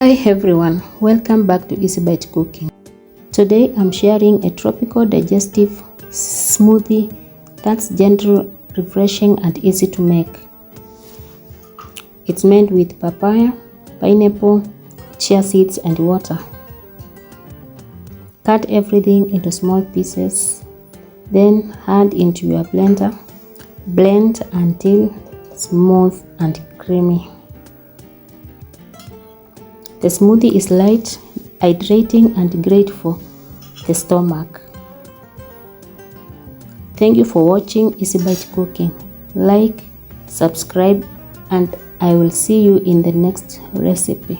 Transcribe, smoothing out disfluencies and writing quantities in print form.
Hi everyone, welcome back to Easy Bite Cooking. Today I'm sharing a tropical digestive smoothie that's gentle, refreshing and easy to make. It's made with papaya, pineapple, chia seeds and water. Cut everything into small pieces, then add into your blender. Blend until smooth and creamy. The smoothie is light, hydrating and great for the stomach. Thank you for watching Easy Bite Cooking. Like, subscribe and I will see you in the next recipe.